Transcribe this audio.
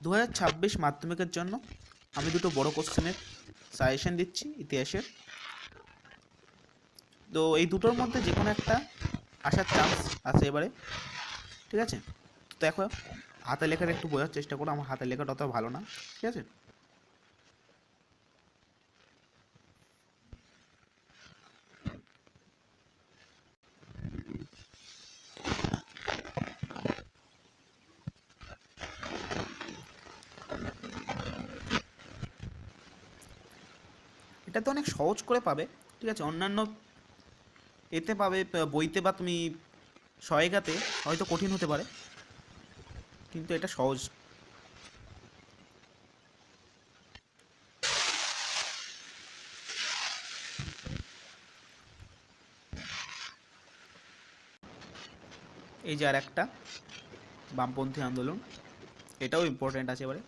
2026 মাধ্যমিকের জন্য আমি দুটো বড় কোশ্চেনের সাজেশন দিচ্ছি ইতিহাসের। তো এই দুটোর মধ্যে যে কোনো একটা আসার চান্স আছে এবারে, ঠিক আছে? তো দেখো, হাতের লেখাটা একটু বোঝার চেষ্টা করো, আমার হাতের লেখাটা অত ভালো না, ঠিক আছে? এটা তো অনেক সহজ করে পাবে, ঠিক আছে? অন্যান্য এতে পাবে বইতে বা তুমি সহায়িকাতে হয়তো কঠিন হতে পারে, কিন্তু এটা সহজ। এই যে আর একটা বামপন্থী আন্দোলন, এটাও ইম্পর্টেন্ট আছে এবারে।